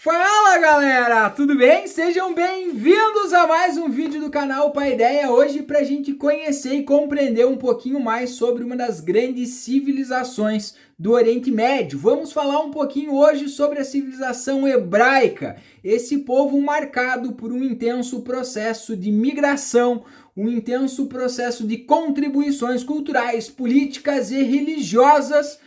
Fala galera, tudo bem? Sejam bem-vindos a mais um vídeo do canal Paideia. Hoje para a gente conhecer e compreender um pouquinho mais sobre uma das grandes civilizações do Oriente Médio. Vamos falar um pouquinho hoje sobre a civilização hebraica, esse povo marcado por um intenso processo de migração, um intenso processo de contribuições culturais, políticas e religiosas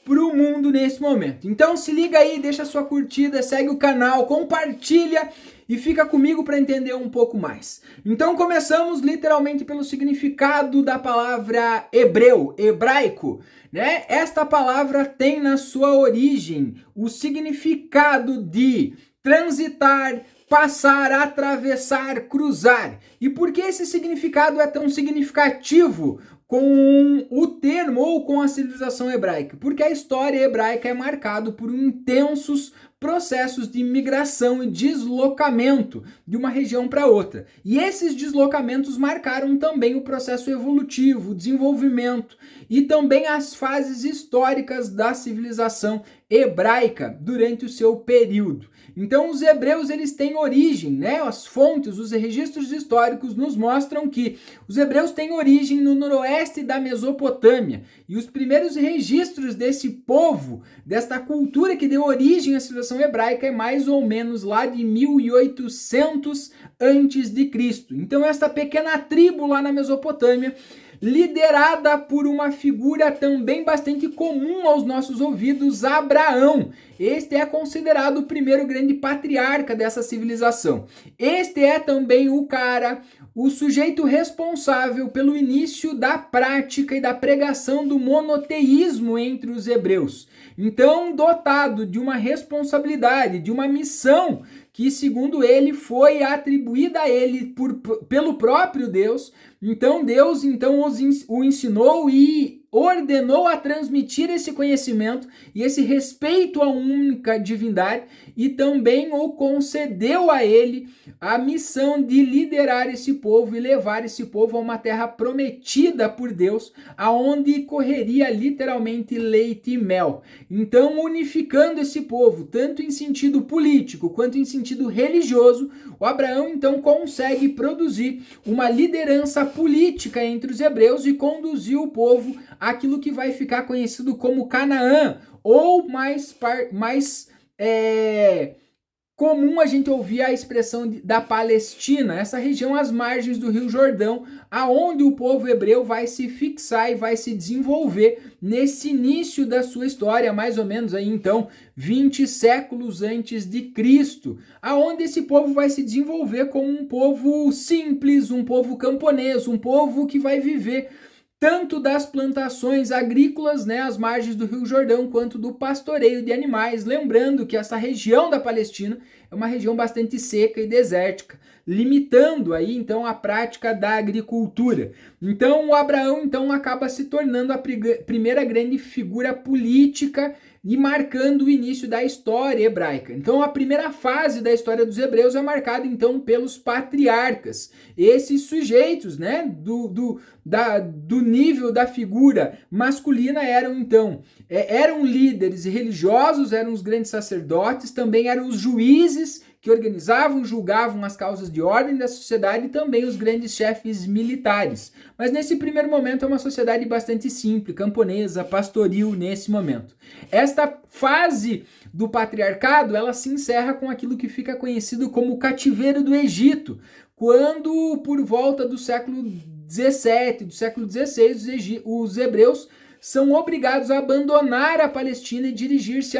para o mundo nesse momento. Então se liga aí, deixa sua curtida, segue o canal, compartilha e fica comigo para entender um pouco mais. Então começamos literalmente pelo significado da palavra hebraico, né? Esta palavra tem na sua origem o significado de transitar, passar, atravessar, cruzar. E por que esse significado é tão significativo com o termo ou com a civilização hebraica? Porque a história hebraica é marcada por intensos processos de migração e deslocamento de uma região para outra. E esses deslocamentos marcaram também o processo evolutivo, o desenvolvimento e também as fases históricas da civilização hebraica durante o seu período. Então os hebreus eles têm origem, né? As fontes, os registros históricos nos mostram que os hebreus têm origem no noroeste da Mesopotâmia. E os primeiros registros desse povo, desta cultura que deu origem à civilização hebraica é mais ou menos lá de 1800 antes de Cristo. Então esta pequena tribo lá na Mesopotâmia, liderada por uma figura também bastante comum aos nossos ouvidos, Abraão. Este é considerado o primeiro grande patriarca dessa civilização. Este é também o sujeito responsável pelo início da prática e da pregação do monoteísmo entre os hebreus. Então, dotado de uma responsabilidade, de uma missão que, segundo ele, foi atribuída a ele pelo próprio Deus. Então, Deus o ensinou e ordenou a transmitir esse conhecimento e esse respeito à única divindade e também o concedeu a ele a missão de liderar esse povo e levar esse povo a uma terra prometida por Deus, aonde correria literalmente leite e mel. Então, unificando esse povo, tanto em sentido político quanto em sentido religioso, o Abraão então consegue produzir uma liderança política entre os hebreus e conduzir o povo àquilo que vai ficar conhecido como Canaã, ou mais comum a gente ouvir a expressão da Palestina, essa região às margens do Rio Jordão, aonde o povo hebreu vai se fixar e vai se desenvolver nesse início da sua história, mais ou menos aí então 20 séculos antes de Cristo, aonde esse povo vai se desenvolver como um povo simples, um povo camponês, um povo que vai viver tanto das plantações agrícolas, né, às margens do Rio Jordão, quanto do pastoreio de animais. Lembrando que essa região da Palestina é uma região bastante seca e desértica, limitando aí então a prática da agricultura. Então o Abraão então acaba se tornando a primeira grande figura política e marcando o início da história hebraica. Então a primeira fase da história dos hebreus é marcada então pelos patriarcas. Esses sujeitos, né, do nível da figura masculina eram líderes religiosos, eram os grandes sacerdotes, também eram os juízes que organizavam, julgavam as causas de ordem da sociedade e também os grandes chefes militares. Mas nesse primeiro momento é uma sociedade bastante simples, camponesa, pastoril nesse momento. Esta fase do patriarcado, ela se encerra com aquilo que fica conhecido como o cativeiro do Egito, quando por volta do século 17, do século 16, os hebreus são obrigados a abandonar a Palestina e dirigir-se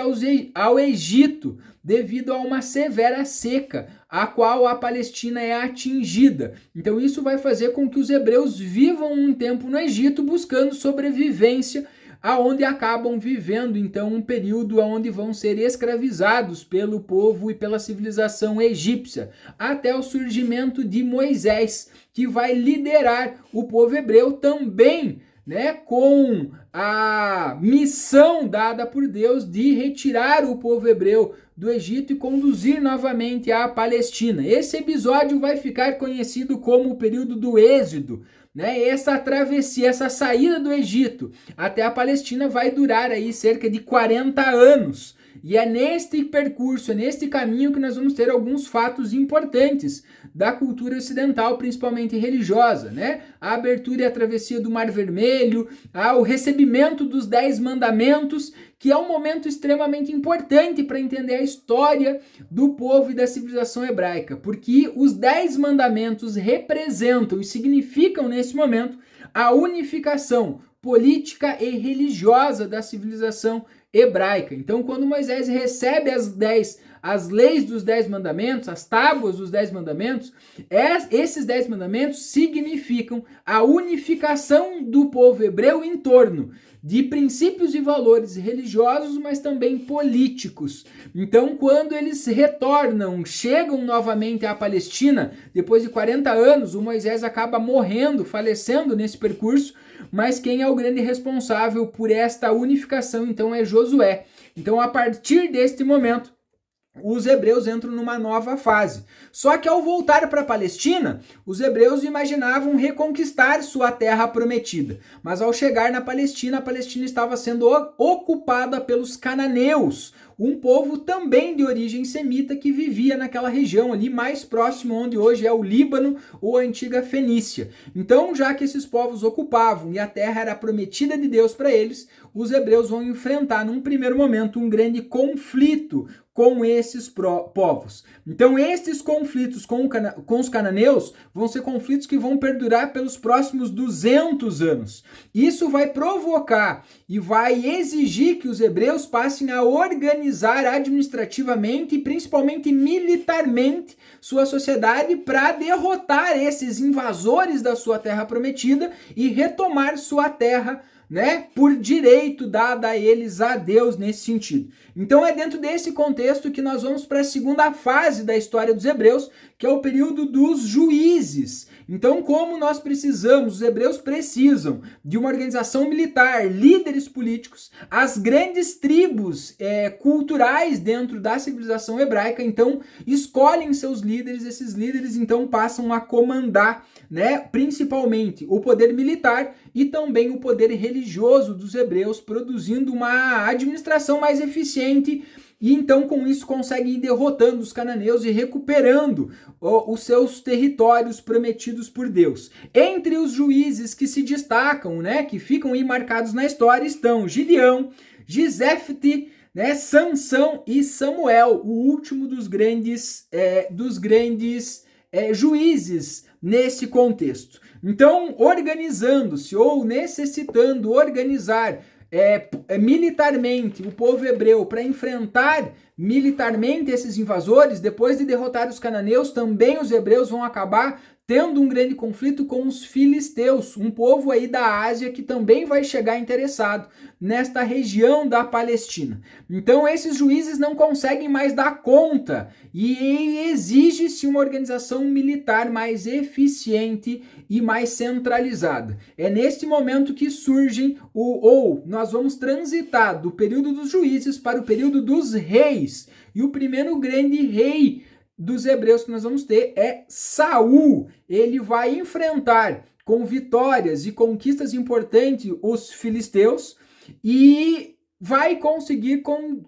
ao Egito, devido a uma severa seca, a qual a Palestina é atingida. Então isso vai fazer com que os hebreus vivam um tempo no Egito buscando sobrevivência, aonde acabam vivendo então um período onde vão ser escravizados pelo povo e pela civilização egípcia, até o surgimento de Moisés, que vai liderar o povo hebreu também, né, com a missão dada por Deus de retirar o povo hebreu do Egito e conduzir novamente à Palestina. Esse episódio vai ficar conhecido como o período do Êxodo, né? Essa travessia, essa saída do Egito até a Palestina vai durar aí cerca de 40 anos. E é neste percurso, é neste caminho que nós vamos ter alguns fatos importantes da cultura ocidental, principalmente religiosa, né? A abertura e a travessia do Mar Vermelho, o recebimento dos 10 mandamentos, que é um momento extremamente importante para entender a história do povo e da civilização hebraica, porque os 10 mandamentos representam e significam nesse momento a unificação política e religiosa da civilização hebraica. Então, quando Moisés recebe as leis dos 10 mandamentos, as tábuas dos 10 mandamentos, esses 10 mandamentos significam a unificação do povo hebreu em torno de princípios e valores religiosos, mas também políticos. Então, quando eles retornam, chegam novamente à Palestina, depois de 40 anos, o Moisés acaba morrendo, falecendo nesse percurso, mas quem é o grande responsável por esta unificação, então, é Josué. Então, a partir deste momento, os hebreus entram numa nova fase. Só que ao voltar para a Palestina, os hebreus imaginavam reconquistar sua terra prometida. Mas ao chegar na Palestina, a Palestina estava sendo ocupada pelos cananeus, um povo também de origem semita que vivia naquela região ali mais próximo onde hoje é o Líbano ou a antiga Fenícia. Então, já que esses povos ocupavam e a terra era prometida de Deus para eles, os hebreus vão enfrentar num primeiro momento um grande conflito com esses povos. Então, esses conflitos com os cananeus vão ser conflitos que vão perdurar pelos próximos 200 anos. Isso vai provocar e vai exigir que os hebreus passem a organizar administrativamente e principalmente militarmente sua sociedade para derrotar esses invasores da sua terra prometida e retomar sua terra, né, por direito dado a eles a Deus nesse sentido. Então é dentro desse contexto que nós vamos para a segunda fase da história dos hebreus, que é o período dos juízes. Então, como nós precisamos, os hebreus precisam de uma organização militar, líderes políticos, as grandes tribos culturais dentro da civilização hebraica, então, escolhem seus líderes, esses líderes, então, passam a comandar, né, principalmente o poder militar e também o poder religioso dos hebreus, produzindo uma administração mais eficiente. E então com isso conseguem ir derrotando os cananeus e recuperando os seus territórios prometidos por Deus. Entre os juízes que se destacam, né, que ficam aí marcados na história, estão Gideão, Jefté, né, Sansão e Samuel, o último dos grandes juízes nesse contexto. Então, organizando-se ou necessitando organizar militarmente o povo hebreu para enfrentar militarmente esses invasores, depois de derrotar os cananeus, também os hebreus vão acabar tendo um grande conflito com os filisteus, um povo aí da Ásia que também vai chegar interessado nesta região da Palestina. Então esses juízes não conseguem mais dar conta e exige-se uma organização militar mais eficiente e mais centralizada. É neste momento que surgem nós vamos transitar do período dos juízes para o período dos reis. E o primeiro grande rei dos hebreus que nós vamos ter é Saul. Ele vai enfrentar com vitórias e conquistas importantes os filisteus e vai conseguir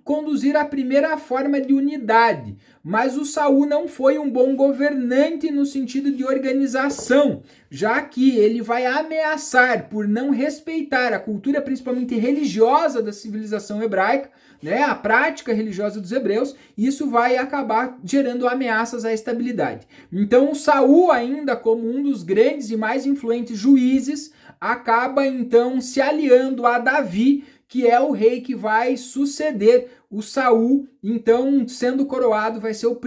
conduzir a primeira forma de unidade. Mas o Saul não foi um bom governante no sentido de organização, já que ele vai ameaçar por não respeitar a cultura principalmente religiosa da civilização hebraica, né, a prática religiosa dos hebreus, e isso vai acabar gerando ameaças à estabilidade. Então Saul, ainda como um dos grandes e mais influentes juízes, acaba então se aliando a Davi, que é o rei que vai suceder o Saul, então sendo coroado vai ser o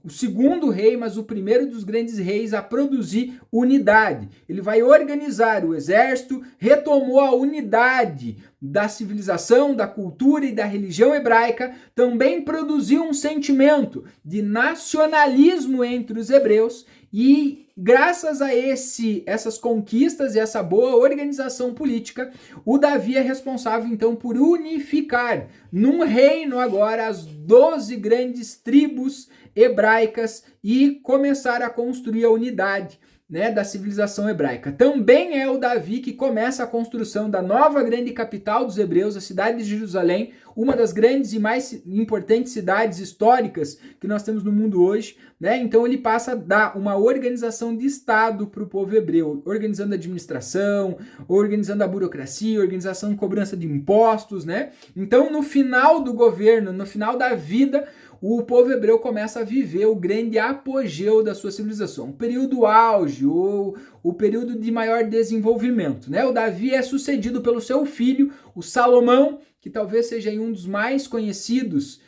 segundo rei, mas o primeiro dos grandes reis a produzir unidade. Ele vai organizar o exército, retomou a unidade da civilização, da cultura e da religião hebraica, também produziu um sentimento de nacionalismo entre os hebreus e graças a essas conquistas e essa boa organização política, o Davi é responsável então por unificar num reino agora as 12 grandes tribos hebraicas e começar a construir a unidade né, da civilização hebraica. Também é o Davi que começa a construção da nova grande capital dos hebreus, a cidade de Jerusalém, uma das grandes e mais importantes cidades históricas que nós temos no mundo hoje, né? Então ele passa a dar uma organização de Estado para o povo hebreu, organizando a administração, organizando a burocracia, organização de cobrança de impostos, né? Então no final do governo, no final da vida, o povo hebreu começa a viver o grande apogeu da sua civilização, o período auge, o período de maior desenvolvimento, né? O Davi é sucedido pelo seu filho, o Salomão, que talvez seja um dos mais conhecidos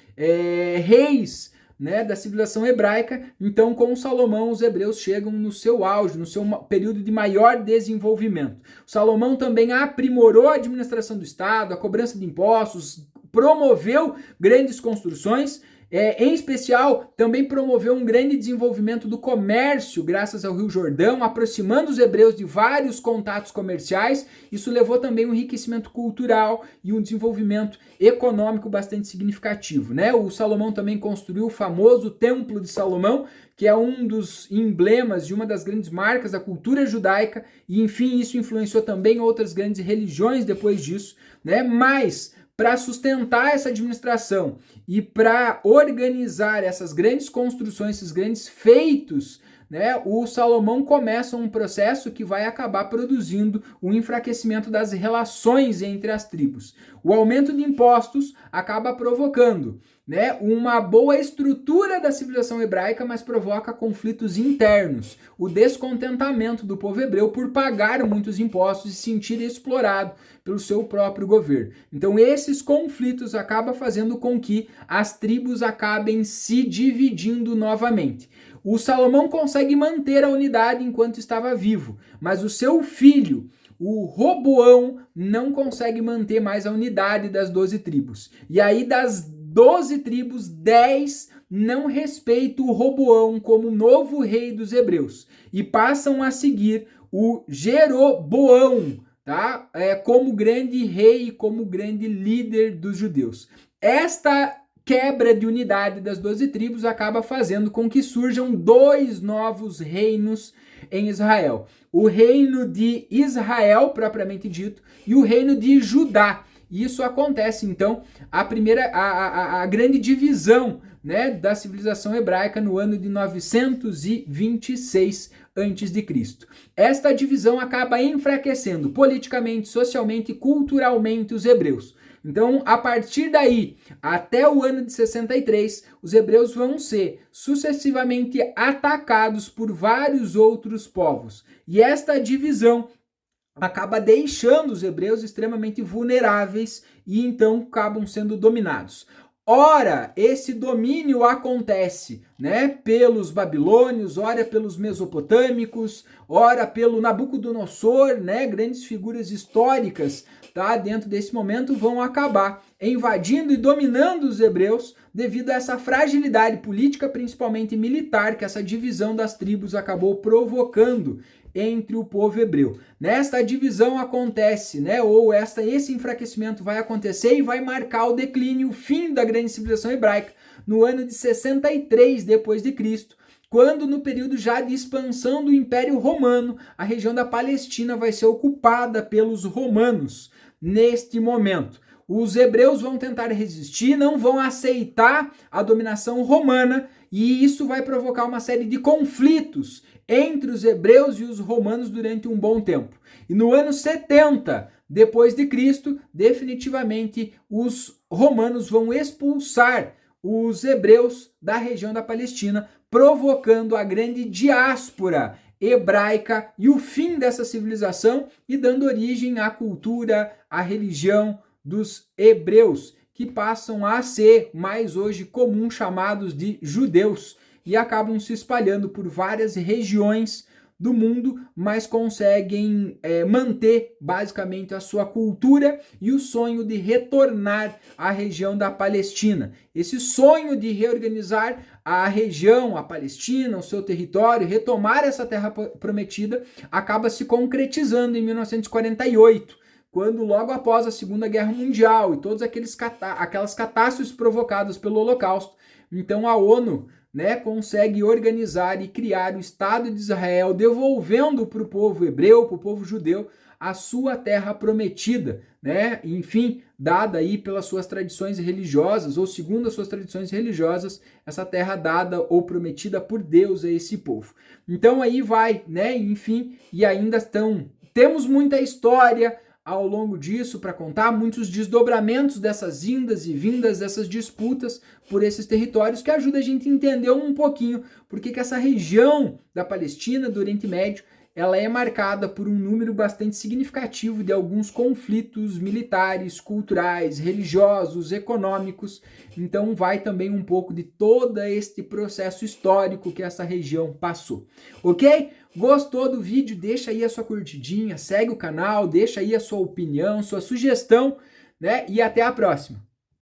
reis, né, da civilização hebraica. Então, com Salomão, os hebreus chegam no seu auge, no seu período de maior desenvolvimento. Salomão também aprimorou a administração do Estado, a cobrança de impostos, promoveu grandes construções, em especial, também promoveu um grande desenvolvimento do comércio graças ao Rio Jordão, aproximando os hebreus de vários contatos comerciais. Isso levou também um enriquecimento cultural e um desenvolvimento econômico bastante significativo, né? O Salomão também construiu o famoso Templo de Salomão, que é um dos emblemas de uma das grandes marcas da cultura judaica, e enfim, isso influenciou também outras grandes religiões depois disso, né? Mas para sustentar essa administração e para organizar essas grandes construções, esses grandes feitos, né, o Salomão começa um processo que vai acabar produzindo um enfraquecimento das relações entre as tribos. O aumento de impostos acaba provocando, né, uma boa estrutura da civilização hebraica, mas provoca conflitos internos, o descontentamento do povo hebreu por pagar muitos impostos e se sentir explorado pelo seu próprio governo. Então esses conflitos acabam fazendo com que as tribos acabem se dividindo novamente. O Salomão consegue manter a unidade enquanto estava vivo, mas o seu filho, o Roboão, não consegue manter mais a unidade das 12 tribos. E aí das 12 tribos, 10 não respeitam o Roboão como novo rei dos hebreus e passam a seguir o Jeroboão, tá? Como grande rei e como grande líder dos judeus. Esta quebra de unidade das 12 tribos acaba fazendo com que surjam dois novos reinos em Israel. O reino de Israel, propriamente dito, e o reino de Judá. Isso acontece, então, a grande divisão, né, da civilização hebraica no ano de 926 a.C. Esta divisão acaba enfraquecendo politicamente, socialmente e culturalmente os hebreus. Então, a partir daí, até o ano de 63, os hebreus vão ser sucessivamente atacados por vários outros povos. E esta divisão acaba deixando os hebreus extremamente vulneráveis e então acabam sendo dominados. Ora, esse domínio acontece, né, pelos babilônios, ora pelos mesopotâmicos, ora pelo Nabucodonosor, né, grandes figuras históricas, tá, dentro desse momento vão acabar invadindo e dominando os hebreus devido a essa fragilidade política, principalmente militar, que essa divisão das tribos acabou provocando entre o povo hebreu. Nesta divisão acontece, né, ou esse enfraquecimento vai acontecer e vai marcar o declínio, o fim da grande civilização hebraica no ano de 63 depois de Cristo, quando no período já de expansão do Império Romano, a região da Palestina vai ser ocupada pelos romanos neste momento. Os hebreus vão tentar resistir, não vão aceitar a dominação romana, e isso vai provocar uma série de conflitos entre os hebreus e os romanos durante um bom tempo. E no ano 70 depois de Cristo, definitivamente os romanos vão expulsar os hebreus da região da Palestina, provocando a grande diáspora hebraica e o fim dessa civilização e dando origem à cultura, à religião dos hebreus, que passam a ser mais hoje comum chamados de judeus e acabam se espalhando por várias regiões do mundo, mas conseguem manter basicamente a sua cultura e o sonho de retornar à região da Palestina. Esse sonho de reorganizar a região, a Palestina, o seu território, retomar essa terra prometida, acaba se concretizando em 1948, quando logo após a Segunda Guerra Mundial e todas aquelas catástrofes provocadas pelo Holocausto, Então a ONU, né, consegue organizar e criar o Estado de Israel, devolvendo para o povo hebreu, para o povo judeu, a sua terra prometida, né? Enfim, dada aí pelas suas tradições religiosas, ou segundo as suas tradições religiosas, essa terra dada ou prometida por Deus a esse povo. Então aí vai, né? Enfim, e ainda temos muita história ao longo disso para contar, muitos desdobramentos dessas indas e vindas, dessas disputas por esses territórios, que ajuda a gente a entender um pouquinho porque que essa região da Palestina, do Oriente Médio, ela é marcada por um número bastante significativo de alguns conflitos militares, culturais, religiosos, econômicos. Então vai também um pouco de todo este processo histórico que essa região passou. Ok? Gostou do vídeo? Deixa aí a sua curtidinha, segue o canal, deixa aí a sua opinião, sua sugestão, né? E até a próxima!